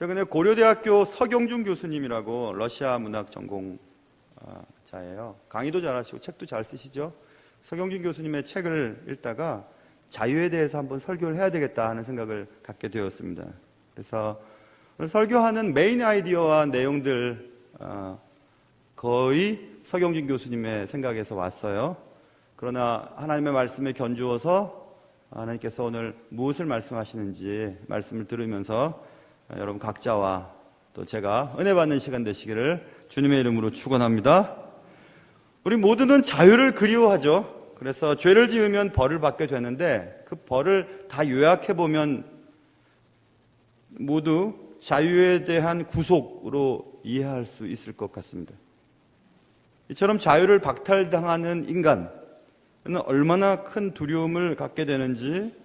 최근에 고려대학교 서경준 교수님이라고 러시아 문학 전공자예요. 강의도 잘하시고 책도 잘 쓰시죠. 서경준 교수님의 책을 읽다가 자유에 대해서 한번 설교를 해야 되겠다 하는 생각을 갖게 되었습니다. 그래서 오늘 설교하는 메인 아이디어와 내용들 거의 서경준 교수님의 생각에서 왔어요. 그러나 하나님의 말씀에 견주어서 하나님께서 오늘 무엇을 말씀하시는지 말씀을 들으면서 여러분 각자와 또 제가 은혜 받는 시간 되시기를 주님의 이름으로 축원합니다. 우리 모두는 자유를 그리워하죠. 그래서 죄를 지으면 벌을 받게 되는데 그 벌을 다 요약해 보면 모두 자유에 대한 구속으로 이해할 수 있을 것 같습니다. 이처럼 자유를 박탈당하는 인간은 얼마나 큰 두려움을 갖게 되는지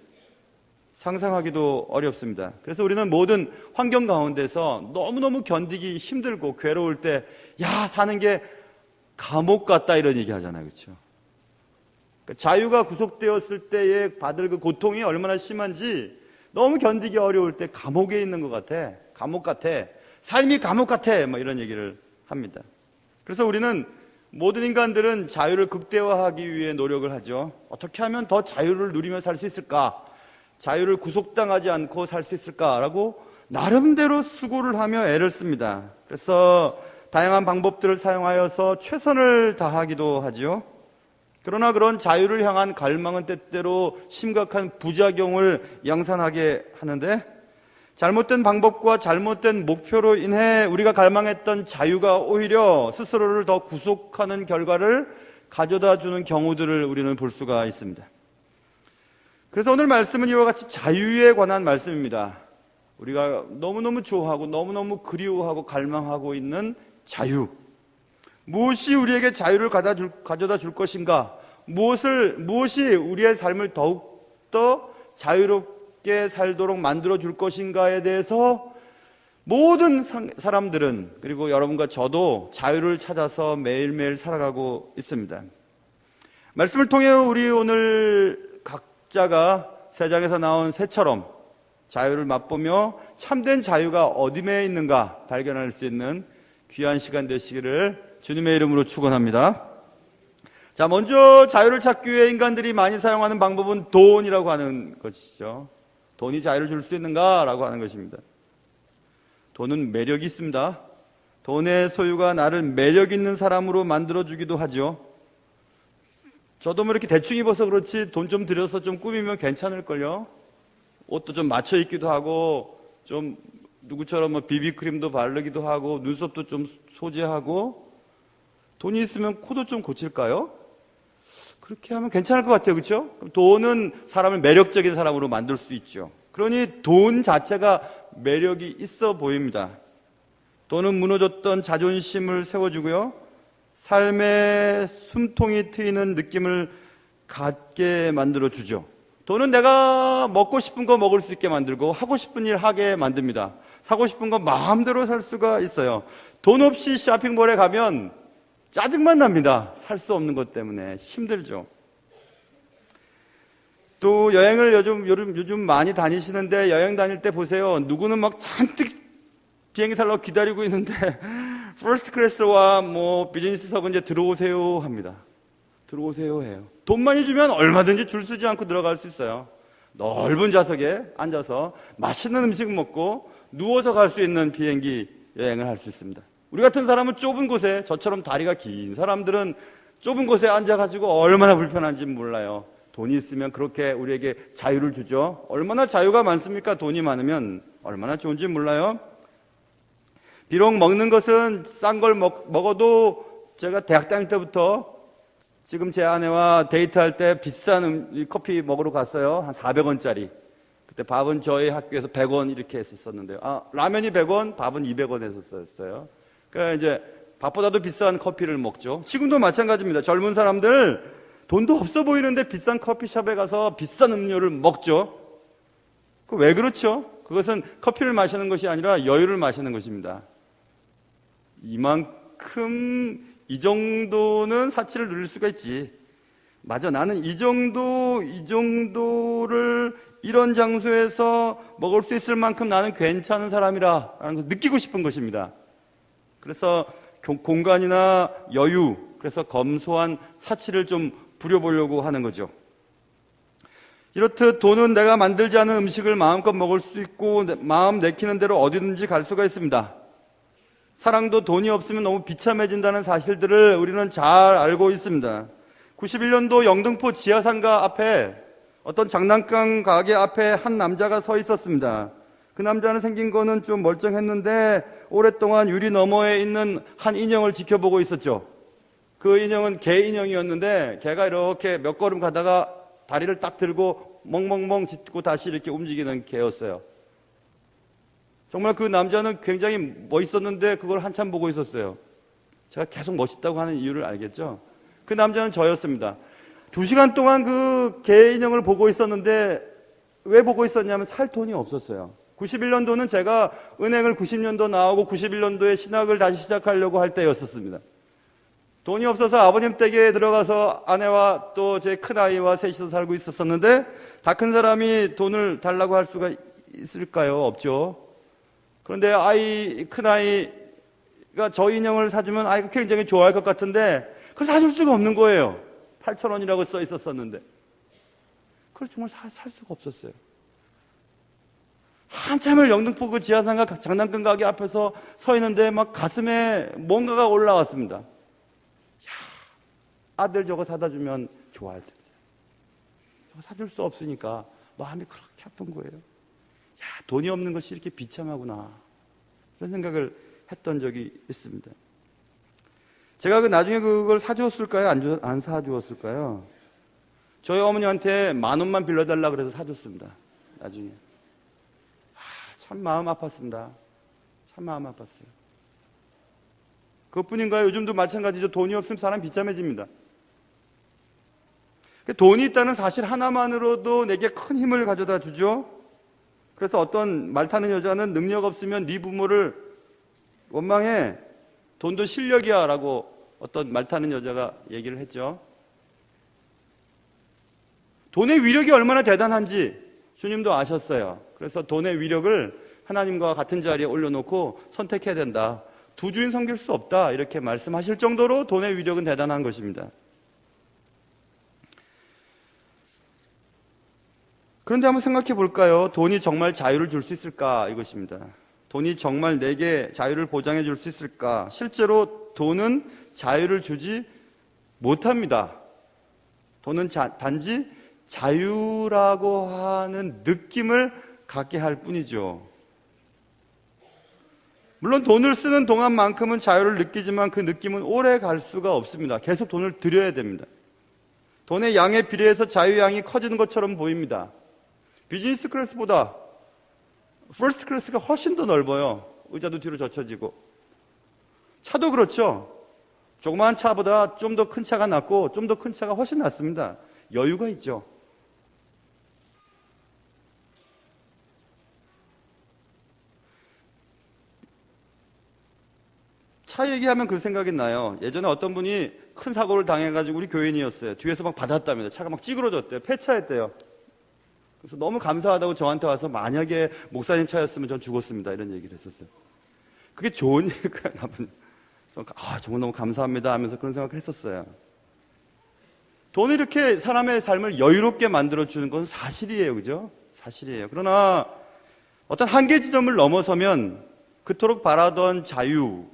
상상하기도 어렵습니다. 그래서 우리는 모든 환경 가운데서 너무너무 견디기 힘들고 괴로울 때 야, 사는 게 감옥 같다 이런 얘기 하잖아요. 그렇죠? 그러니까 자유가 구속되었을 때에 받을 그 고통이 얼마나 심한지 너무 견디기 어려울 때 감옥에 있는 것 같아. 감옥 같아. 삶이 감옥 같아. 뭐 이런 얘기를 합니다. 그래서 우리는 모든 인간들은 자유를 극대화하기 위해 노력을 하죠. 어떻게 하면 더 자유를 누리며 살 수 있을까? 자유를 구속당하지 않고 살 수 있을까라고 나름대로 수고를 하며 애를 씁니다. 그래서 다양한 방법들을 사용하여서 최선을 다하기도 하죠. 그러나 그런 자유를 향한 갈망은 때때로 심각한 부작용을 양산하게 하는데 잘못된 방법과 잘못된 목표로 인해 우리가 갈망했던 자유가 오히려 스스로를 더 구속하는 결과를 가져다 주는 경우들을 우리는 볼 수가 있습니다. 그래서 오늘 말씀은 이와 같이 자유에 관한 말씀입니다. 우리가 너무너무 좋아하고 너무너무 그리워하고 갈망하고 있는 자유. 무엇이 우리에게 자유를 가져다 줄 것인가? 무엇이 우리의 삶을 더욱더 자유롭게 살도록 만들어 줄 것인가에 대해서 모든 사람들은 그리고 여러분과 저도 자유를 찾아서 매일매일 살아가고 있습니다. 말씀을 통해 우리 오늘 각자가 새 장에서 나온 새처럼 자유를 맛보며 참된 자유가 어디에 있는가 발견할 수 있는 귀한 시간 되시기를 주님의 이름으로 축원합니다. 자, 먼저 자유를 찾기 위해 인간들이 많이 사용하는 방법은 돈이라고 하는 것이죠. 돈이 자유를 줄 수 있는가라고 하는 것입니다. 돈은 매력이 있습니다. 돈의 소유가 나를 매력 있는 사람으로 만들어주기도 하죠. 저도 뭐 이렇게 대충 입어서 그렇지 돈 좀 들여서 좀 꾸미면 괜찮을걸요. 옷도 좀 맞춰 입기도 하고 좀 누구처럼 뭐 비비크림도 바르기도 하고 눈썹도 좀 소재하고 돈이 있으면 코도 좀 고칠까요? 그렇게 하면 괜찮을 것 같아요. 그렇죠? 돈은 사람을 매력적인 사람으로 만들 수 있죠. 그러니 돈 자체가 매력이 있어 보입니다. 돈은 무너졌던 자존심을 세워주고요. 삶의 숨통이 트이는 느낌을 갖게 만들어주죠. 돈은 내가 먹고 싶은 거 먹을 수 있게 만들고 하고 싶은 일 하게 만듭니다. 사고 싶은 거 마음대로 살 수가 있어요. 돈 없이 쇼핑몰에 가면 짜증만 납니다. 살 수 없는 것 때문에 힘들죠. 또 여행을 요즘 많이 다니시는데 여행 다닐 때 보세요. 누구는 막 잔뜩 비행기 타려고 기다리고 있는데 퍼스트 클래스와 뭐 비즈니스석은 이제 들어오세요 합니다. 들어오세요 해요. 돈 많이 주면 얼마든지 줄 서지 않고 들어갈 수 있어요. 넓은 좌석에 앉아서 맛있는 음식 먹고 누워서 갈 수 있는 비행기 여행을 할 수 있습니다. 우리 같은 사람은 좁은 곳에, 저처럼 다리가 긴 사람들은 좁은 곳에 앉아가지고 얼마나 불편한지 몰라요. 돈이 있으면 그렇게 우리에게 자유를 주죠. 얼마나 자유가 많습니까? 돈이 많으면 얼마나 좋은지 몰라요. 비록 먹는 것은 싼 걸 먹어도 제가 대학 다닐 때부터 지금 제 아내와 데이트할 때 비싼 커피 먹으러 갔어요. 한 400원짜리. 그때 밥은 저희 학교에서 100원 이렇게 했었는데요. 라면이 100원, 밥은 200원 했었어요. 그러니까 이제 밥보다도 비싼 커피를 먹죠. 지금도 마찬가지입니다. 젊은 사람들 돈도 없어 보이는데 비싼 커피숍에 가서 비싼 음료를 먹죠. 그 왜 그렇죠? 그것은 커피를 마시는 것이 아니라 여유를 마시는 것입니다. 이 정도는 사치를 누릴 수가 있지. 맞아, 나는 이 정도를 이런 장소에서 먹을 수 있을 만큼 나는 괜찮은 사람이라 라는 걸 느끼고 싶은 것입니다. 그래서 공간이나 여유, 그래서 검소한 사치를 좀 부려보려고 하는 거죠. 이렇듯 돈은 내가 만들지 않은 음식을 마음껏 먹을 수 있고 마음 내키는 대로 어디든지 갈 수가 있습니다. 사랑도 돈이 없으면 너무 비참해진다는 사실들을 우리는 잘 알고 있습니다. 91년도 영등포 지하상가 앞에 어떤 장난감 가게 앞에 한 남자가 서 있었습니다. 그 남자는 생긴 거는 좀 멀쩡했는데 오랫동안 유리 너머에 있는 한 인형을 지켜보고 있었죠. 그 인형은 개 인형이었는데 개가 이렇게 몇 걸음 가다가 다리를 딱 들고 멍멍멍 짖고 다시 이렇게 움직이는 개였어요. 정말 그 남자는 굉장히 멋있었는데 그걸 한참 보고 있었어요. 제가 계속 멋있다고 하는 이유를 알겠죠? 그 남자는 저였습니다. 2시간 동안 그 개 인형을 보고 있었는데 왜 보고 있었냐면 살 돈이 없었어요. 91년도는 제가 은행을 90년도 나오고 91년도에 신학을 다시 시작하려고 할 때였었습니다. 돈이 없어서 아버님 댁에 들어가서 아내와 또 제 큰아이와 셋이서 살고 있었었는데 다 큰 사람이 돈을 달라고 할 수가 있을까요? 없죠. 그런데 큰아이가 저 인형을 사주면 아이가 굉장히 좋아할 것 같은데 그걸 사줄 수가 없는 거예요. 8,000원이라고 써 있었었는데 그걸 정말 살 수가 없었어요. 한참을 영등포 그 지하상가 장난감 가게 앞에서 서 있는데 막 가슴에 뭔가가 올라왔습니다. 아들 저거 사다 주면 좋아할 텐데 저거 사줄 수 없으니까 마음이 그렇게 아픈 거예요. 돈이 없는 것이 이렇게 비참하구나 그런 생각을 했던 적이 있습니다. 제가 나중에 그걸 사주었을까요? 안 사주었을까요? 저희 어머니한테 10,000원만 빌려달라 그래서 사줬습니다. 나중에 참 마음 아팠습니다. 참 마음 아팠어요. 그것뿐인가요? 요즘도 마찬가지죠. 돈이 없으면 사람 비참해집니다. 돈이 있다는 사실 하나만으로도 내게 큰 힘을 가져다 주죠. 그래서 어떤 말 타는 여자는 능력 없으면 네 부모를 원망해. 돈도 실력이야 라고 어떤 말 타는 여자가 얘기를 했죠. 돈의 위력이 얼마나 대단한지 주님도 아셨어요. 그래서 돈의 위력을 하나님과 같은 자리에 올려놓고 선택해야 된다. 두 주인 섬길 수 없다 이렇게 말씀하실 정도로 돈의 위력은 대단한 것입니다. 그런데 한번 생각해 볼까요? 돈이 정말 자유를 줄 수 있을까? 이것입니다. 돈이 정말 내게 자유를 보장해 줄 수 있을까? 실제로 돈은 자유를 주지 못합니다. 돈은 단지 자유라고 하는 느낌을 갖게 할 뿐이죠. 물론 돈을 쓰는 동안만큼은 자유를 느끼지만 그 느낌은 오래 갈 수가 없습니다. 계속 돈을 들여야 됩니다. 돈의 양에 비례해서 자유의 양이 커지는 것처럼 보입니다. 비즈니스 클래스보다 퍼스트 클래스가 훨씬 더 넓어요. 의자도 뒤로 젖혀지고. 차도 그렇죠. 조그마한 차보다 좀 더 큰 차가 낫고 좀 더 큰 차가 훨씬 낫습니다. 여유가 있죠. 차 얘기하면 그 생각이 나요. 예전에 어떤 분이 큰 사고를 당해가지고 우리 교인이었어요. 뒤에서 막 받았답니다. 차가 막 찌그러졌대요. 폐차했대요. 그래서 너무 감사하다고 저한테 와서 만약에 목사님 차였으면 전 죽었습니다. 이런 얘기를 했었어요. 그게 좋은 얘기일까요? 나쁜 정말 너무 감사합니다 하면서 그런 생각을 했었어요. 돈이 이렇게 사람의 삶을 여유롭게 만들어주는 건 사실이에요. 그죠? 사실이에요. 그러나 어떤 한계 지점을 넘어서면 그토록 바라던 자유는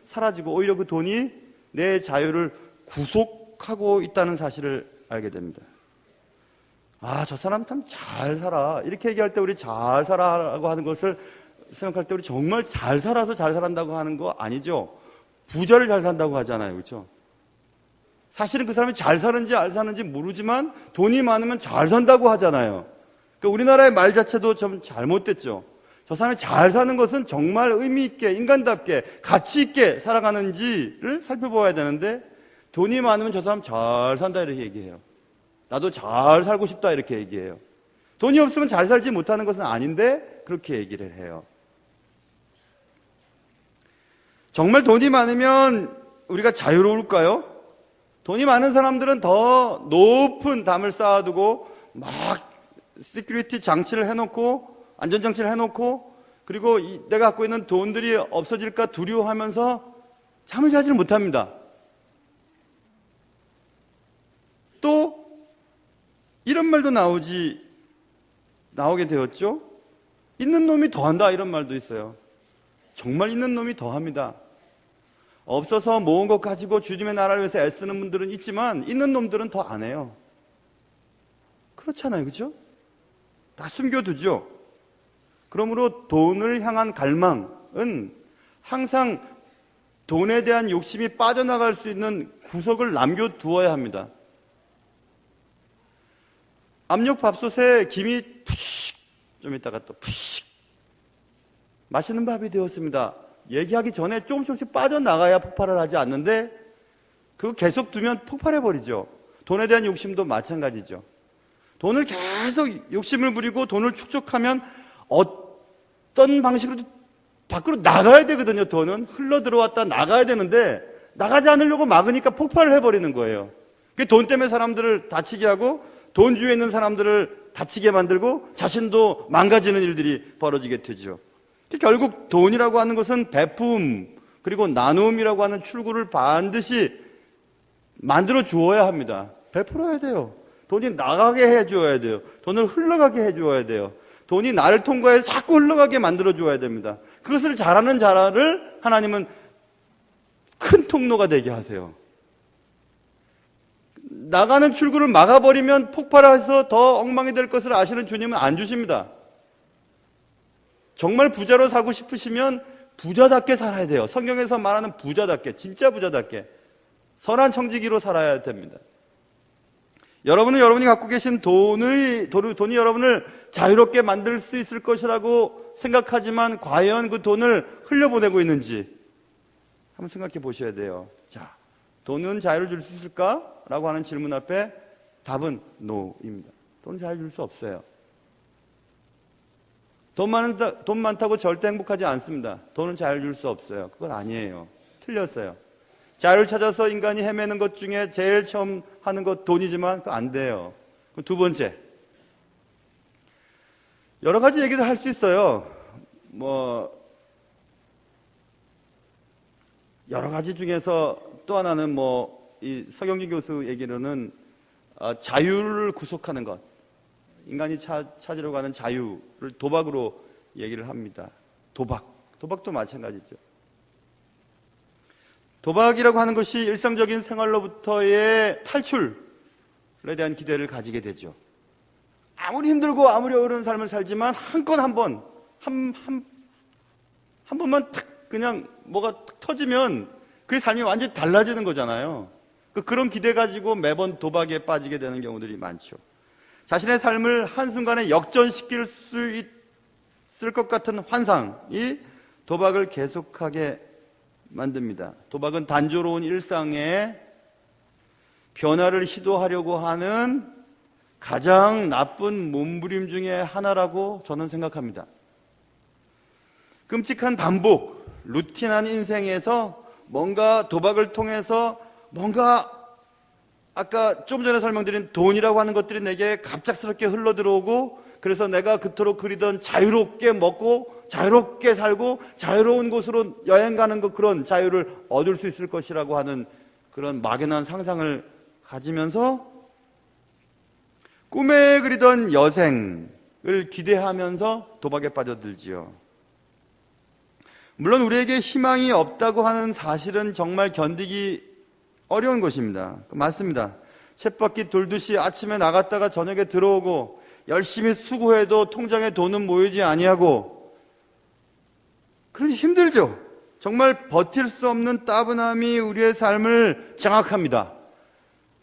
사라지고 오히려 그 돈이 내 자유를 구속하고 있다는 사실을 알게 됩니다. 저 사람 참 잘 살아. 이렇게 얘기할 때 우리 잘 살아라고 하는 것을 생각할 때 우리 정말 잘 살아서 잘 산다고 하는 거 아니죠? 부자를 잘 산다고 하잖아요. 그렇죠? 사실은 그 사람이 잘 사는지 안 사는지 모르지만 돈이 많으면 잘 산다고 하잖아요. 그러니까 우리나라의 말 자체도 좀 잘못됐죠. 저 사람이 잘 사는 것은 정말 의미 있게, 인간답게, 가치 있게 살아가는지를 살펴봐야 되는데 돈이 많으면 저 사람 잘 산다 이렇게 얘기해요. 나도 잘 살고 싶다 이렇게 얘기해요. 돈이 없으면 잘 살지 못하는 것은 아닌데 그렇게 얘기를 해요. 정말 돈이 많으면 우리가 자유로울까요? 돈이 많은 사람들은 더 높은 담을 쌓아두고 막 시큐리티 장치를 해놓고 안전장치를 해놓고 그리고 내가 갖고 있는 돈들이 없어질까 두려워하면서 잠을 자지를 못합니다. 또 이런 말도 나오게 되었죠. 있는 놈이 더한다 이런 말도 있어요. 정말 있는 놈이 더합니다. 없어서 모은 것 가지고 주님의 나라를 위해서 애쓰는 분들은 있지만 있는 놈들은 더 안 해요. 그렇잖아요. 그죠? 다 숨겨두죠. 그러므로 돈을 향한 갈망은 항상 돈에 대한 욕심이 빠져나갈 수 있는 구석을 남겨두어야 합니다. 압력밥솥에 김이 푸식, 좀 있다가 또 푸식, 맛있는 밥이 되었습니다. 얘기하기 전에 조금씩 빠져나가야 폭발을 하지 않는데 그거 계속 두면 폭발해버리죠. 돈에 대한 욕심도 마찬가지죠. 돈을 계속 욕심을 부리고 돈을 축적하면 어떤 방식으로도 밖으로 나가야 되거든요. 돈은 흘러들어왔다 나가야 되는데 나가지 않으려고 막으니까 폭발을 해버리는 거예요. 돈 때문에 사람들을 다치게 하고 돈 주위에 있는 사람들을 다치게 만들고 자신도 망가지는 일들이 벌어지게 되죠. 결국 돈이라고 하는 것은 베품 그리고 나눔이라고 하는 출구를 반드시 만들어 주어야 합니다. 베풀어야 돼요. 돈이 나가게 해주어야 돼요. 돈을 흘러가게 해주어야 돼요. 돈이 나를 통과해서 자꾸 흘러가게 만들어 주어야 됩니다. 그것을 잘하는 자를 하나님은 큰 통로가 되게 하세요. 나가는 출구를 막아버리면 폭발해서 더 엉망이 될 것을 아시는 주님은 안 주십니다. 정말 부자로 살고 싶으시면 부자답게 살아야 돼요. 성경에서 말하는 부자답게, 진짜 부자답게 선한 청지기로 살아야 됩니다. 여러분은 여러분이 갖고 계신 돈이 여러분을 자유롭게 만들 수 있을 것이라고 생각하지만 과연 그 돈을 흘려보내고 있는지 한번 생각해 보셔야 돼요. 자, 돈은 자유를 줄 수 있을까? 라고 하는 질문 앞에 답은 no입니다. 돈은 자유 줄 수 없어요. 돈 많다고 절대 행복하지 않습니다. 돈은 자유를 줄 수 없어요. 그건 아니에요. 틀렸어요. 자유를 찾아서 인간이 헤매는 것 중에 제일 처음 하는 것 돈이지만 그거 안 돼요. 두 번째, 여러 가지 얘기를 할 수 있어요. 여러 가지 중에서 또 하나는 이 서경진 교수 얘기로는 자유를 구속하는 것, 인간이 찾으려고 하는 자유를 도박으로 얘기를 합니다. 도박도 마찬가지죠. 도박이라고 하는 것이 일상적인 생활로부터의 탈출에 대한 기대를 가지게 되죠. 아무리 힘들고 아무리 어려운 삶을 살지만 한 번만 탁 그냥 뭐가 탁 터지면 그 삶이 완전히 달라지는 거잖아요. 그런 기대 가지고 매번 도박에 빠지게 되는 경우들이 많죠. 자신의 삶을 한순간에 역전시킬 수 있을 것 같은 환상이 도박을 계속하게 만듭니다. 도박은 단조로운 일상에 변화를 시도하려고 하는 가장 나쁜 몸부림 중에 하나라고 저는 생각합니다. 끔찍한 반복, 루틴한 인생에서 뭔가 도박을 통해서 뭔가 아까 좀 전에 설명드린 돈이라고 하는 것들이 내게 갑작스럽게 흘러들어오고 그래서 내가 그토록 그리던 자유롭게 먹고 자유롭게 살고 자유로운 곳으로 여행 가는 그런 자유를 얻을 수 있을 것이라고 하는 그런 막연한 상상을 가지면서 꿈에 그리던 여생을 기대하면서 도박에 빠져들지요. 물론 우리에게 희망이 없다고 하는 사실은 정말 견디기 어려운 것입니다. 맞습니다. 쳇바퀴 돌듯이 아침에 나갔다가 저녁에 들어오고 열심히 수고해도 통장에 돈은 모이지 아니하고 그러니 힘들죠. 정말 버틸 수 없는 따분함이 우리의 삶을 장악합니다.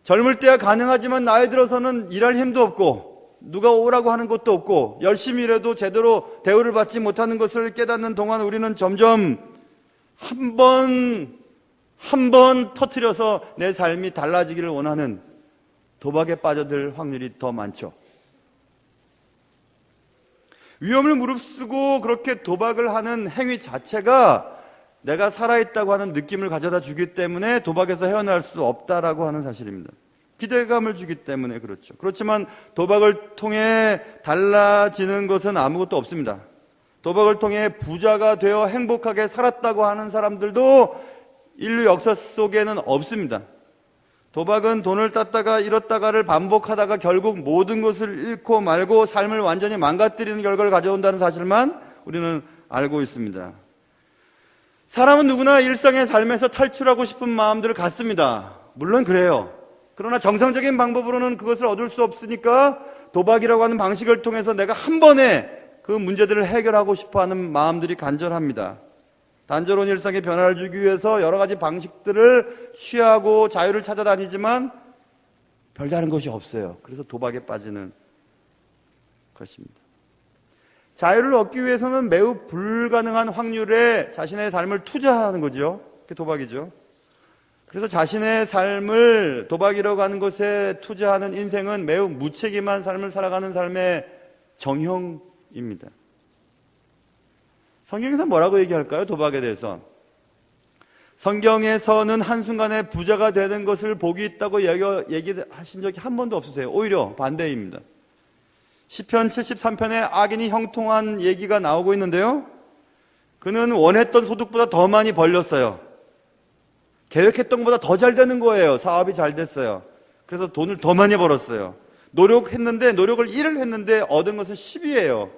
젊을 때야 가능하지만 나이 들어서는 일할 힘도 없고 누가 오라고 하는 것도 없고 열심히 일해도 제대로 대우를 받지 못하는 것을 깨닫는 동안 우리는 점점 한 번 터뜨려서 내 삶이 달라지기를 원하는 도박에 빠져들 확률이 더 많죠. 위험을 무릅쓰고 그렇게 도박을 하는 행위 자체가 내가 살아있다고 하는 느낌을 가져다 주기 때문에 도박에서 헤어날 수 없다라고 하는 사실입니다. 기대감을 주기 때문에 그렇죠. 그렇지만 도박을 통해 달라지는 것은 아무것도 없습니다. 도박을 통해 부자가 되어 행복하게 살았다고 하는 사람들도 인류 역사 속에는 없습니다. 도박은 돈을 땄다가 잃었다가를 반복하다가 결국 모든 것을 잃고 말고 삶을 완전히 망가뜨리는 결과를 가져온다는 사실만 우리는 알고 있습니다. 사람은 누구나 일상의 삶에서 탈출하고 싶은 마음들을 갖습니다. 물론 그래요. 그러나 정상적인 방법으로는 그것을 얻을 수 없으니까 도박이라고 하는 방식을 통해서 내가 한 번에 그 문제들을 해결하고 싶어하는 마음들이 간절합니다. 단조로운 일상에 변화를 주기 위해서 여러 가지 방식들을 취하고 자유를 찾아다니지만 별다른 것이 없어요. 그래서 도박에 빠지는 것입니다. 자유를 얻기 위해서는 매우 불가능한 확률에 자신의 삶을 투자하는 거죠. 그게 도박이죠. 그래서 자신의 삶을 도박이라고 하는 것에 투자하는 인생은 매우 무책임한 삶을 살아가는 삶의 정형입니다. 성경에서 뭐라고 얘기할까요? 도박에 대해서. 성경에서는 한순간에 부자가 되는 것을 복이 있다고 얘기하신 적이 한 번도 없으세요. 오히려 반대입니다. 시편 73편에 악인이 형통한 얘기가 나오고 있는데요. 그는 원했던 소득보다 더 많이 벌렸어요. 계획했던 것보다 더 잘 되는 거예요. 사업이 잘 됐어요. 그래서 돈을 더 많이 벌었어요. 노력을 1을 했는데 얻은 것은 10이에요.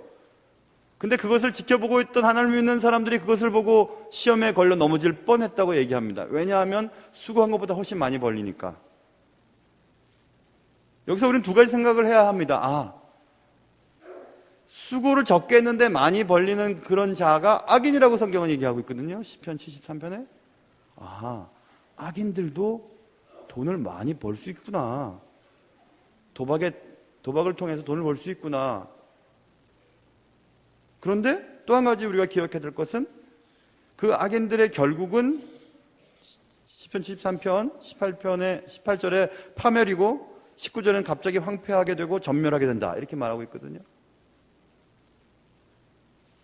근데 그것을 지켜보고 있던 하나님을 믿는 사람들이 그것을 보고 시험에 걸려 넘어질 뻔했다고 얘기합니다. 왜냐하면 수고한 것보다 훨씬 많이 벌리니까. 여기서 우리는 두 가지 생각을 해야 합니다. 수고를 적게 했는데 많이 벌리는 그런 자가 악인이라고 성경은 얘기하고 있거든요. 시편 73편에. 악인들도 돈을 많이 벌 수 있구나. 도박을 통해서 돈을 벌 수 있구나. 그런데 또 한 가지 우리가 기억해야 될 것은 그 악인들의 결국은 시편 73편 18절에 파멸이고 19절에는 갑자기 황폐하게 되고 전멸하게 된다. 이렇게 말하고 있거든요.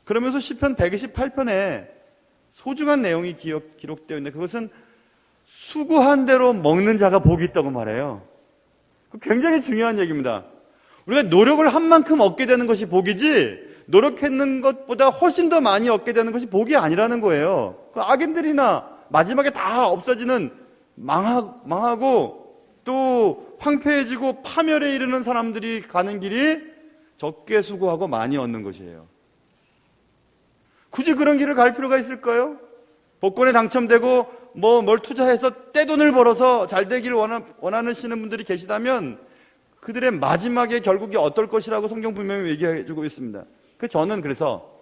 그러면서 시편 128편에 소중한 내용이 기록되어 있는데 그것은 수고한 대로 먹는 자가 복이 있다고 말해요. 굉장히 중요한 얘기입니다. 우리가 노력을 한 만큼 얻게 되는 것이 복이지 노력했는 것보다 훨씬 더 많이 얻게 되는 것이 복이 아니라는 거예요. 그 악인들이나 마지막에 다 없어지는 망하고 또 황폐해지고 파멸에 이르는 사람들이 가는 길이 적게 수고하고 많이 얻는 것이에요. 굳이 그런 길을 갈 필요가 있을까요? 복권에 당첨되고 뭘 투자해서 떼돈을 벌어서 잘 되기를 원하시는 분들이 계시다면 그들의 마지막에 결국이 어떨 것이라고 성경 분명히 얘기해주고 있습니다. 저는 그래서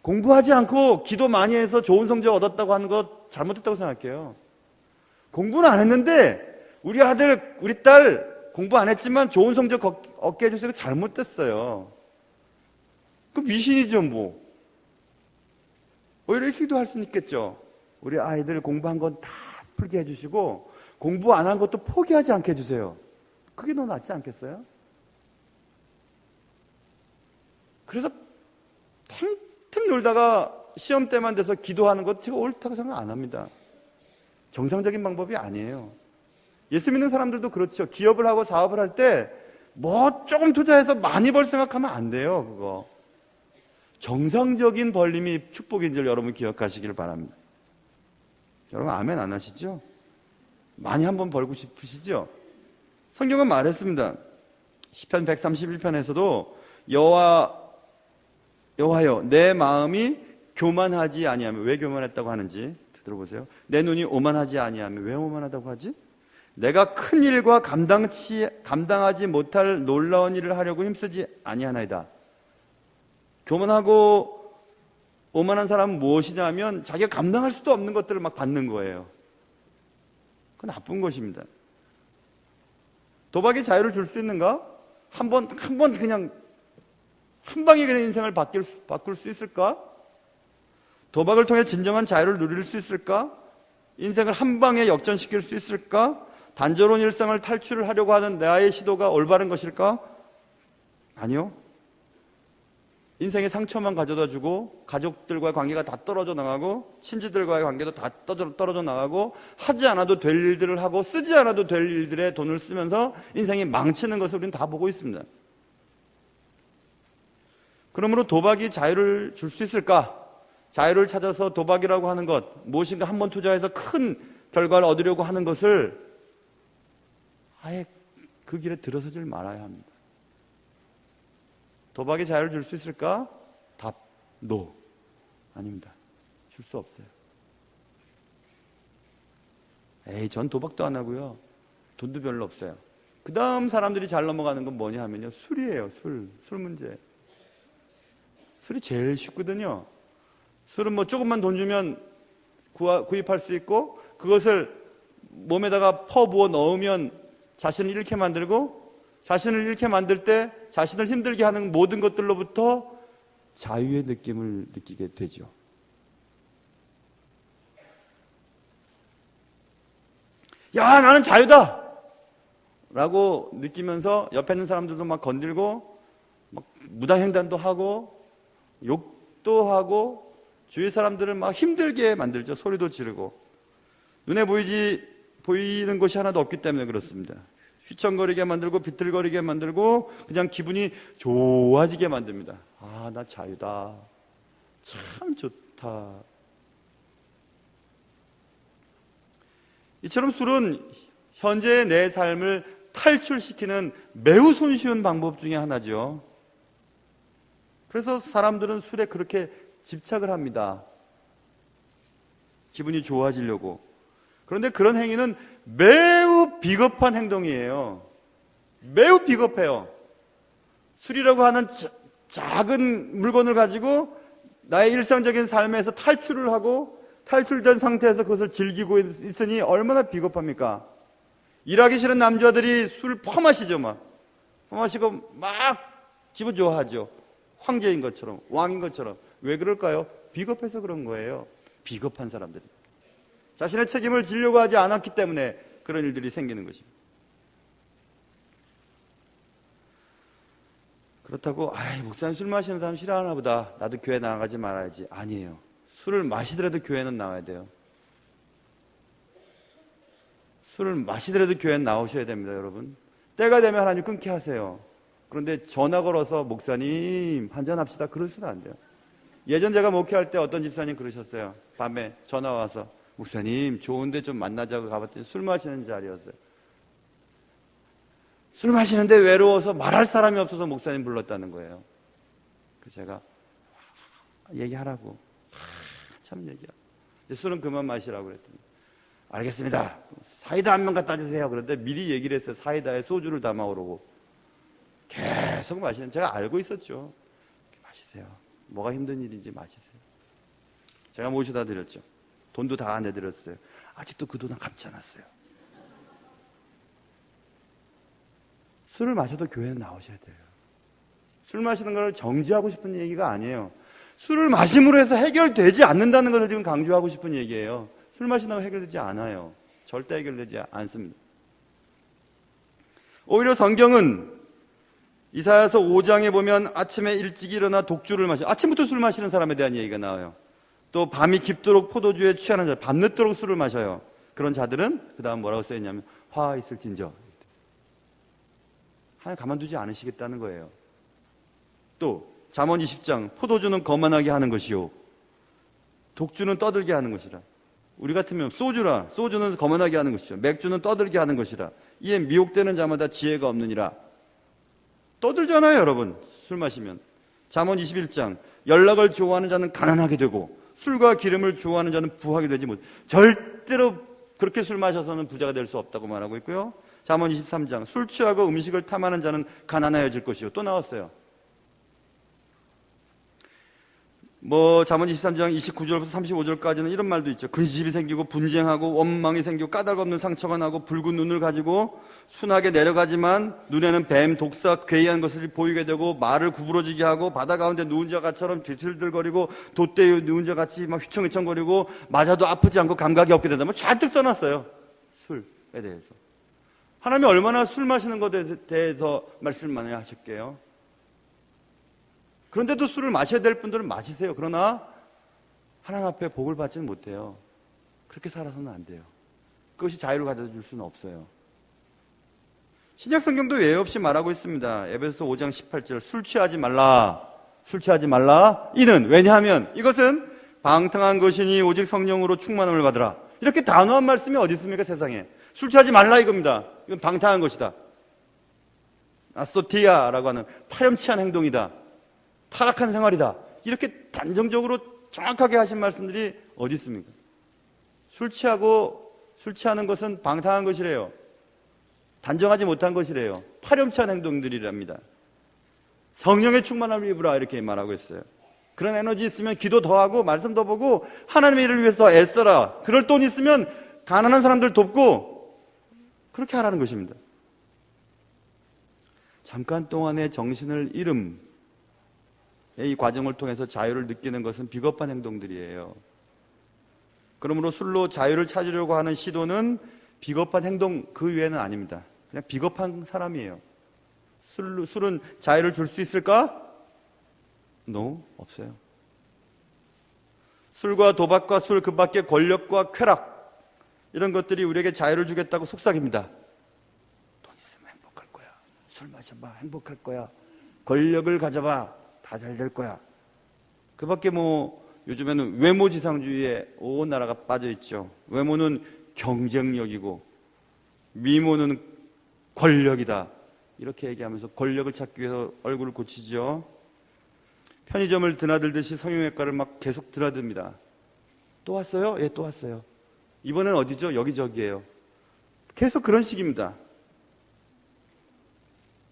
공부하지 않고 기도 많이 해서 좋은 성적 얻었다고 하는 것 잘못했다고 생각해요. 공부는 안 했는데 우리 아들, 우리 딸 공부 안 했지만 좋은 성적 얻게 해주세요. 잘못됐어요. 그 미신이죠 뭐. 오히려 기도할 수는 있겠죠. 우리 아이들 공부한 건 다 풀게 해주시고 공부 안 한 것도 포기하지 않게 해주세요. 그게 더 낫지 않겠어요? 그래서 탱탱 놀다가 시험 때만 돼서 기도하는 것 제가 옳다고 생각 안 합니다. 정상적인 방법이 아니에요. 예수 믿는 사람들도 그렇죠. 기업을 하고 사업을 할 때 뭐 조금 투자해서 많이 벌 생각하면 안 돼요. 그거 정상적인 벌림이 축복인 줄 여러분 기억하시길 바랍니다. 여러분 아멘 안 하시죠? 많이 한번 벌고 싶으시죠? 성경은 말했습니다. 시편 131편에서도 여호와여 내 마음이 교만하지 아니하며, 왜 교만했다고 하는지 들어보세요. 내 눈이 오만하지 아니하며, 왜 오만하다고 하지? 내가 큰 일과 감당하지 못할 놀라운 일을 하려고 힘쓰지 아니하나이다. 교만하고 오만한 사람은 무엇이냐면 자기가 감당할 수도 없는 것들을 막 받는 거예요. 그건 나쁜 것입니다. 도박이 자유를 줄 수 있는가? 한 번 그냥 한 방에 그냥 인생을 바꿀 수 있을까? 도박을 통해 진정한 자유를 누릴 수 있을까? 인생을 한 방에 역전시킬 수 있을까? 단조로운 일상을 탈출을 하려고 하는 나의 시도가 올바른 것일까? 아니요. 인생의 상처만 가져다 주고 가족들과의 관계가 다 떨어져 나가고 친지들과의 관계도 다 떨어져 나가고 하지 않아도 될 일들을 하고 쓰지 않아도 될 일들에 돈을 쓰면서 인생이 망치는 것을 우리는 다 보고 있습니다. 그러므로 도박이 자유를 줄 수 있을까? 자유를 찾아서 도박이라고 하는 것, 무엇인가 한번 투자해서 큰 결과를 얻으려고 하는 것을 아예 그 길에 들어서질 말아야 합니다. 도박이 자유를 줄 수 있을까? 답, NO. 아닙니다. 줄 수 없어요. 전 도박도 안 하고요. 돈도 별로 없어요. 그 다음 사람들이 잘 넘어가는 건 뭐냐 하면요. 술이에요. 술 문제. 술이 제일 쉽거든요. 술은 뭐 조금만 돈 주면 구입할 수 있고 그것을 몸에다가 퍼부어 넣으면 자신을 잃게 만들고 자신을 잃게 만들 때 자신을 힘들게 하는 모든 것들로부터 자유의 느낌을 느끼게 되죠. 야, 나는 자유다! 라고 느끼면서 옆에 있는 사람들도 막 건들고 막 무당횡단도 하고 욕도 하고 주위 사람들을 막 힘들게 만들죠. 소리도 지르고. 눈에 보이는 것이 하나도 없기 때문에 그렇습니다. 휘청거리게 만들고 비틀거리게 만들고 그냥 기분이 좋아지게 만듭니다. 아, 나 자유다. 참 좋다. 이처럼 술은 현재의 내 삶을 탈출시키는 매우 손쉬운 방법 중에 하나죠. 그래서 사람들은 술에 그렇게 집착을 합니다. 기분이 좋아지려고. 그런데 그런 행위는 매우 비겁한 행동이에요. 매우 비겁해요. 술이라고 하는 작은 물건을 가지고 나의 일상적인 삶에서 탈출을 하고 탈출된 상태에서 그것을 즐기고 있으니 얼마나 비겁합니까? 일하기 싫은 남자들이 술 퍼마시죠. 퍼마시고 막 기분 좋아하죠. 황제인 것처럼, 왕인 것처럼. 왜 그럴까요? 비겁해서 그런 거예요. 비겁한 사람들이. 자신의 책임을 지려고 하지 않았기 때문에 그런 일들이 생기는 것입니다. 그렇다고 목사님 술 마시는 사람 싫어하나 보다. 나도 교회 나가지 말아야지. 아니에요. 술을 마시더라도 교회는 나와야 돼요. 술을 마시더라도 교회는 나오셔야 됩니다, 여러분. 때가 되면 하나님 끊게 하세요. 그런데 전화 걸어서 목사님 한잔합시다. 그러시면 안 돼요. 예전 제가 목회할 때 어떤 집사님 그러셨어요. 밤에 전화 와서 목사님 좋은데 좀 만나자고 가봤더니 술 마시는 자리였어요. 술 마시는데 외로워서 말할 사람이 없어서 목사님 불렀다는 거예요. 그래서 제가 얘기하라고 참 얘기하고 술은 그만 마시라고 그랬더니 알겠습니다. 사이다 한 명 갖다 주세요. 그런데 미리 얘기를 했어요. 사이다에 소주를 담아오라고. 계속 마시는 제가 알고 있었죠. 마시세요. 뭐가 힘든 일인지 마시세요. 제가 모셔다 드렸죠. 돈도 다 내드렸어요. 아직도 그 돈은 갚지 않았어요. 술을 마셔도 교회는 나오셔야 돼요. 술 마시는 걸 정지하고 싶은 얘기가 아니에요. 술을 마심으로 해서 해결되지 않는다는 것을 지금 강조하고 싶은 얘기예요. 술 마신다고 해결되지 않아요. 절대 해결되지 않습니다. 오히려 성경은 이사야서 5장에 보면 아침에 일찍 일어나 독주를 아침부터 술 마시는 사람에 대한 얘기가 나와요. 또 밤이 깊도록 포도주에 취하는 자, 밤늦도록 술을 마셔요. 그런 자들은 그 다음 뭐라고 써있냐면 화 있을진저. 하나님 가만두지 않으시겠다는 거예요. 또 잠언 20장 포도주는 거만하게 하는 것이요 독주는 떠들게 하는 것이라. 우리 같으면 소주는 거만하게 하는 것이죠. 맥주는 떠들게 하는 것이라. 이에 미혹되는 자마다 지혜가 없느니라. 떠들잖아요, 여러분. 술 마시면. 잠언 21장 연락을 좋아하는 자는 가난하게 되고 술과 기름을 좋아하는 자는 부하게 되지 못. 절대로 그렇게 술 마셔서는 부자가 될 수 없다고 말하고 있고요. 잠언 23장 술 취하고 음식을 탐하는 자는 가난하여질 것이요. 또 나왔어요. 잠언 23장 29절부터 35절까지는 이런 말도 있죠. 근심이 생기고 분쟁하고 원망이 생기고 까닭 없는 상처가 나고 붉은 눈을 가지고 순하게 내려가지만 눈에는 뱀, 독사, 괴이한 것을 보이게 되고 말을 구부러지게 하고 바다 가운데 누운 자같처럼 뒤틀들거리고 돛대에 누운 자같이 막 휘청휘청거리고 맞아도 아프지 않고 감각이 없게 된다. 잔뜩 써놨어요. 술에 대해서. 하나님이 얼마나 술 마시는 것에 대해서 말씀을 많이 하실게요. 그런데도 술을 마셔야 될 분들은 마시세요. 그러나 하나님 앞에 복을 받지는 못해요. 그렇게 살아서는 안 돼요. 그것이 자유를 가져다 줄 수는 없어요. 신약 성경도 예외 없이 말하고 있습니다. 에베소서 5장 18절, 술 취하지 말라. 술 취하지 말라. 이는 왜냐하면 이것은 방탕한 것이니 오직 성령으로 충만함을 받으라. 이렇게 단호한 말씀이 어디 있습니까, 세상에? 술 취하지 말라 이겁니다. 이건 방탕한 것이다. 아소티아라고 하는 파렴치한 행동이다. 타락한 생활이다. 이렇게 단정적으로 정확하게 하신 말씀들이 어디 있습니까? 술 취하는 것은 방탕한 것이래요. 단정하지 못한 것이래요. 파렴치한 행동들이랍니다. 성령의 충만함을 입으라 이렇게 말하고 있어요. 그런 에너지 있으면 기도 더 하고 말씀 더 보고 하나님의 일을 위해서 더 애써라. 그럴 돈 있으면 가난한 사람들 돕고 그렇게 하라는 것입니다. 잠깐 동안의 정신을 잃음, 이 과정을 통해서 자유를 느끼는 것은 비겁한 행동들이에요. 그러므로 술로 자유를 찾으려고 하는 시도는 비겁한 행동 그 외에는 아닙니다. 그냥 비겁한 사람이에요. 술은 자유를 줄 수 있을까? No, 없어요. 술과 도박과 술 그 밖에 권력과 쾌락 이런 것들이 우리에게 자유를 주겠다고 속삭입니다. 돈 있으면 행복할 거야. 술 마셔봐 행복할 거야. 권력을 가져봐 다 잘 될 거야. 그 밖에 요즘에는 외모지상주의에 온 나라가 빠져 있죠. 외모는 경쟁력이고 미모는 권력이다. 이렇게 얘기하면서 권력을 찾기 위해서 얼굴을 고치죠. 편의점을 드나들듯이 성형외과를 막 계속 드나듭니다. 또 왔어요? 예, 또 왔어요. 이번엔 어디죠? 여기저기예요. 계속 그런 식입니다.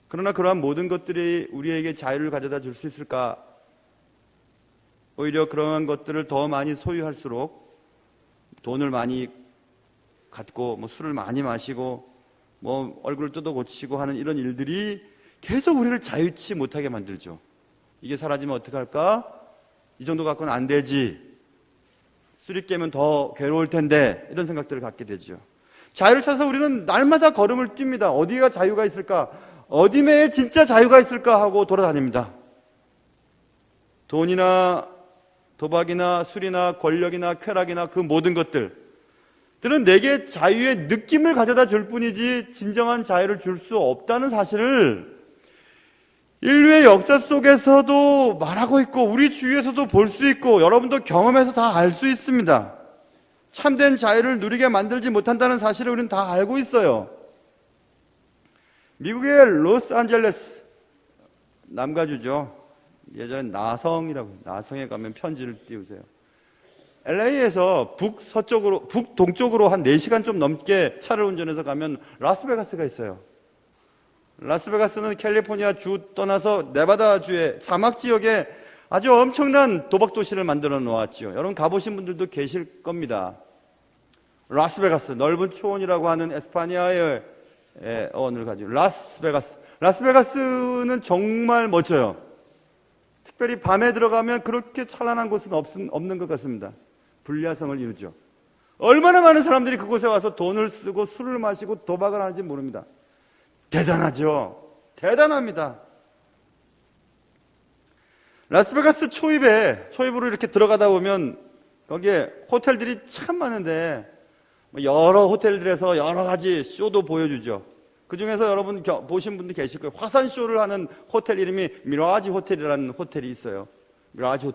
그러나 그러한 모든 것들이 우리에게 자유를 가져다 줄 수 있을까? 오히려 그러한 것들을 더 많이 소유할수록 돈을 많이 갖고 술을 많이 마시고 얼굴을 뜯어 고치고 하는 이런 일들이 계속 우리를 자유치 못하게 만들죠. 이게 사라지면 어떡할까? 이 정도 갖고는 안 되지. 술이 깨면 더 괴로울 텐데 이런 생각들을 갖게 되죠. 자유를 찾아서 우리는 날마다 걸음을 뜁니다. 어디가 자유가 있을까? 어디에 진짜 자유가 있을까 하고 돌아다닙니다. 돈이나 도박이나 술이나 권력이나 쾌락이나 그 모든 것들은 내게 자유의 느낌을 가져다 줄 뿐이지 진정한 자유를 줄 수 없다는 사실을 인류의 역사 속에서도 말하고 있고 우리 주위에서도 볼 수 있고 여러분도 경험해서 다 알 수 있습니다. 참된 자유를 누리게 만들지 못한다는 사실을 우리는 다 알고 있어요. 미국의 로스앤젤레스 남가주죠. 예전에 나성에 가면 편지를 띄우세요. LA에서 북동쪽으로 한 4시간 좀 넘게 차를 운전해서 가면 라스베가스가 있어요. 라스베가스는 캘리포니아 주 떠나서 네바다 주의 사막 지역에 아주 엄청난 도박 도시를 만들어 놓았죠. 여러분 가보신 분들도 계실 겁니다. 라스베가스, 넓은 초원이라고 하는 에스파니아의 어원을 가지고 라스베가스는 정말 멋져요. 특별히 밤에 들어가면 그렇게 찬란한 곳은 없는 것 같습니다. 불야성을 이루죠. 얼마나 많은 사람들이 그곳에 와서 돈을 쓰고 술을 마시고 도박을 하는지 모릅니다. 대단하죠. 대단합니다. 라스베가스 초입으로 이렇게 들어가다 보면 거기에 호텔들이 참 많은데 여러 호텔들에서 여러 가지 쇼도 보여주죠. 그 중에서 여러분 보신 분들 계실 거예요. 화산쇼를 하는 호텔 이름이 미라지 호텔이라는 호텔이 있어요. 미라지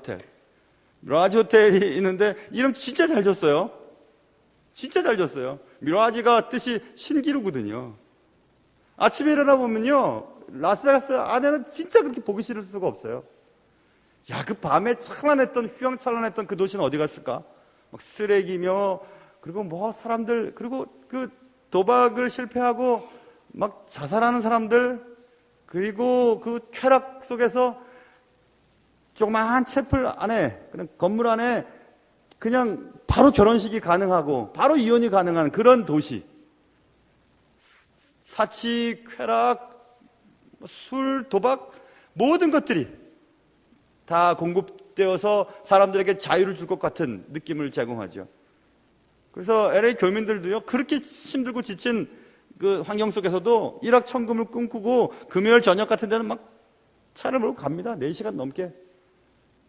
호텔이 있는데 이름 진짜 잘 졌어요. 진짜 잘 졌어요. 미라지가 뜻이 신기루거든요. 아침에 일어나 보면요, 라스베가스 안에는 진짜 그렇게 보기 싫을 수가 없어요. 야, 그 밤에 휘황찬란했던 그 도시는 어디 갔을까? 막 쓰레기며, 그리고 사람들, 그리고 그 도박을 실패하고 막 자살하는 사람들, 그리고 그 쾌락 속에서 조그마한 채플 안에, 그냥 건물 안에 그냥 바로 결혼식이 가능하고 바로 이혼이 가능한 그런 도시. 사치, 쾌락, 술, 도박 모든 것들이 다 공급되어서 사람들에게 자유를 줄 것 같은 느낌을 제공하죠. 그래서 LA 교민들도요, 그렇게 힘들고 지친 그 환경 속에서도 일확천금을 꿈꾸고 금요일 저녁 같은 데는 막 차를 몰고 갑니다. 4시간 넘게.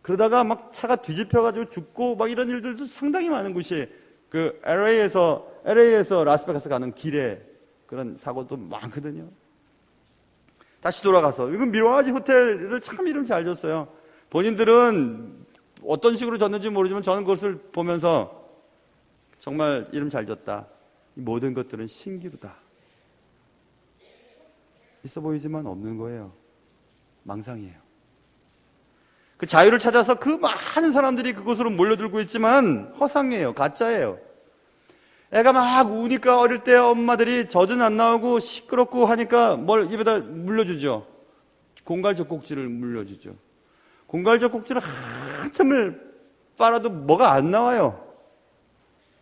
그러다가 막 차가 뒤집혀가지고 죽고 막 이런 일들도 상당히 많은 곳이 그 LA에서 라스베가스 가는 길에 그런 사고도 많거든요. 다시 돌아가서 이건 미라지 호텔을 참 이름 잘 줬어요. 본인들은 어떤 식으로 졌는지 모르지만 저는 그것을 보면서 정말 이름 잘 줬다. 이 모든 것들은 신기루다. 있어 보이지만 없는 거예요. 망상이에요. 그 자유를 찾아서 그 많은 사람들이 그곳으로 몰려들고 있지만 허상이에요. 가짜예요. 애가 막 우니까 어릴 때 엄마들이 젖은 안 나오고 시끄럽고 하니까 뭘 입에다 물려주죠. 공갈젖꼭지를 물려주죠. 공갈젖꼭지를 한참을 빨아도 뭐가 안 나와요.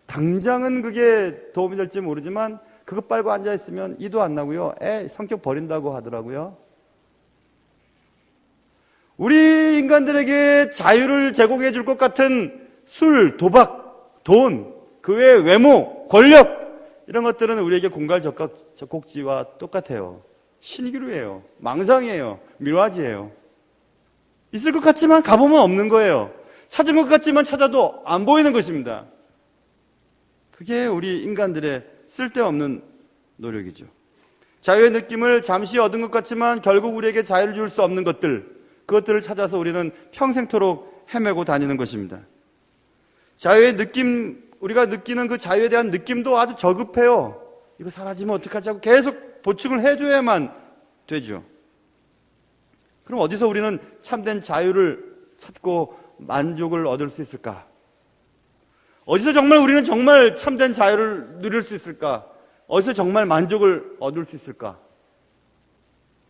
당장은 그게 도움이 될지 모르지만 그거 빨고 앉아있으면 이도 안 나고요. 애 성격 버린다고 하더라고요. 우리 인간들에게 자유를 제공해 줄 것 같은 술, 도박, 돈, 그 외의 외모, 권력 이런 것들은 우리에게 공갈젖꼭지와 똑같아요. 신기루예요. 망상이에요. 미라지예요. 있을 것 같지만 가보면 없는 거예요. 찾은 것 같지만 찾아도 안 보이는 것입니다. 그게 우리 인간들의 쓸데없는 노력이죠. 자유의 느낌을 잠시 얻은 것 같지만 결국 우리에게 자유를 줄 수 없는 그것들을 찾아서 우리는 평생토록 헤매고 다니는 것입니다. 자유의 느낌, 우리가 느끼는 그 자유에 대한 느낌도 아주 저급해요. 이거 사라지면 어떡하지 하고 계속 보충을 해줘야만 되죠. 그럼 어디서 우리는 참된 자유를 찾고 만족을 얻을 수 있을까? 어디서 정말 우리는 정말 참된 자유를 누릴 수 있을까? 어디서 정말 만족을 얻을 수 있을까?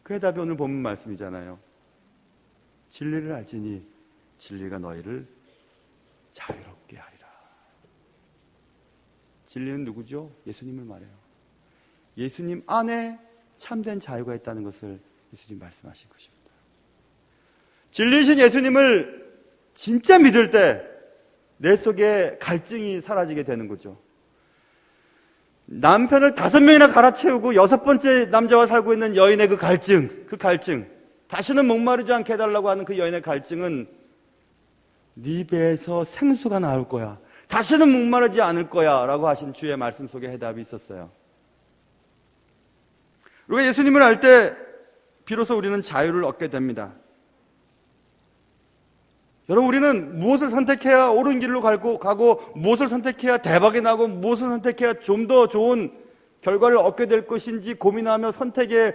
그 해답이 오늘 본문 말씀이잖아요. 진리를 알지니 진리가 너희를 자유롭게 하리라. 진리는 누구죠? 예수님을 말해요. 예수님 안에 참된 자유가 있다는 것을 예수님 말씀하신 것입니다. 진리이신 예수님을 진짜 믿을 때 내 속에 갈증이 사라지게 되는 거죠. 남편을 5명이나 갈아채우고 6번째 남자와 살고 있는 여인의 그 갈증, 다시는 목마르지 않게 해달라고 하는 그 여인의 갈증은 네 배에서 생수가 나올 거야. 다시는 목마르지 않을 거야 라고 하신 주의 말씀 속에 해답이 있었어요. 우리가 예수님을 알 때 비로소 우리는 자유를 얻게 됩니다. 여러분, 우리는 무엇을 선택해야 옳은 길로 가고 무엇을 선택해야 대박이 나고 무엇을 선택해야 좀 더 좋은 결과를 얻게 될 것인지 고민하며 선택의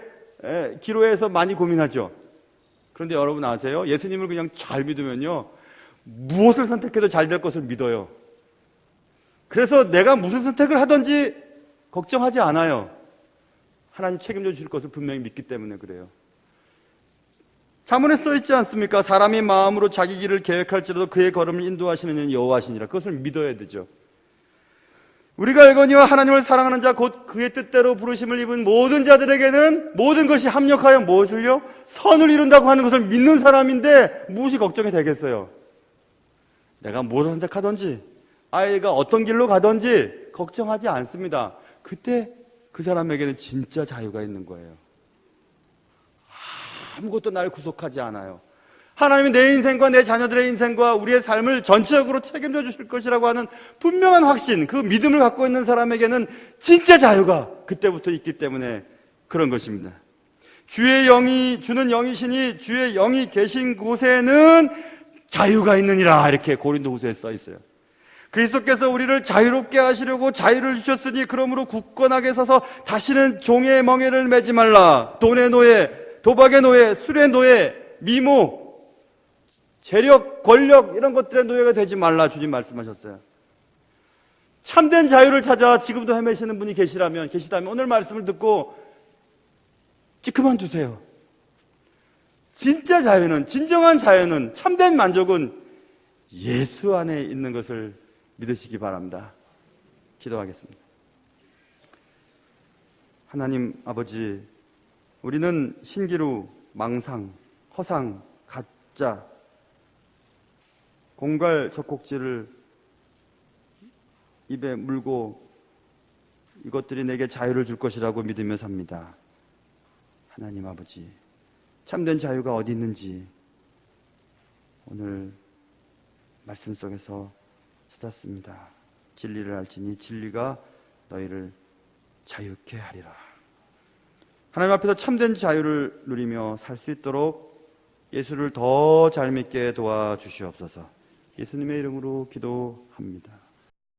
기로에서 많이 고민하죠. 그런데 여러분 아세요? 예수님을 그냥 잘 믿으면요, 무엇을 선택해도 잘 될 것을 믿어요. 그래서 내가 무슨 선택을 하든지 걱정하지 않아요. 하나님 책임져 주실 것을 분명히 믿기 때문에 그래요. 자문에 써 있지 않습니까? 사람이 마음으로 자기 길을 계획할지라도 그의 걸음을 인도하시는 이는 여호와시니라. 그것을 믿어야 되죠. 우리가 알거니와 하나님을 사랑하는 자 곧 그의 뜻대로 부르심을 입은 모든 자들에게는 모든 것이 합력하여 무엇을요? 선을 이룬다고 하는 것을 믿는 사람인데 무엇이 걱정이 되겠어요? 내가 무엇을 선택하든지 아이가 어떤 길로 가든지 걱정하지 않습니다. 그때 그 사람에게는 진짜 자유가 있는 거예요. 아무것도 나를 구속하지 않아요. 하나님이 내 인생과 내 자녀들의 인생과 우리의 삶을 전체적으로 책임져 주실 것이라고 하는 분명한 확신, 그 믿음을 갖고 있는 사람에게는 진짜 자유가 그때부터 있기 때문에 그런 것입니다. 주의 영이 주는 영이시니 주의 영이 계신 곳에는 자유가 있느니라, 이렇게 고린도후서에 써 있어요. 그리스도께서 우리를 자유롭게 하시려고 자유를 주셨으니 그러므로 굳건하게 서서 다시는 종의 멍에를 매지 말라. 돈의 노예, 도박의 노예, 술의 노예, 미모, 재력, 권력 이런 것들의 노예가 되지 말라, 주님 말씀하셨어요. 참된 자유를 찾아 지금도 헤매시는 분이 계시다면 오늘 말씀을 듣고 그만두세요. 진짜 자유는, 진정한 자유는, 참된 만족은 예수 안에 있는 것을 믿으시기 바랍니다. 기도하겠습니다. 하나님 아버지, 우리는 신기루, 망상, 허상, 가짜, 공갈 젖꼭지를 입에 물고 이것들이 내게 자유를 줄 것이라고 믿으며 삽니다. 하나님 아버지, 참된 자유가 어디 있는지 오늘 말씀 속에서 찾았습니다. 진리를 알지니 진리가 너희를 자유케 하리라. 하나님 앞에서 참된 자유를 누리며 살 수 있도록 예수를 더 잘 믿게 도와주시옵소서. 예수님의 이름으로 기도합니다.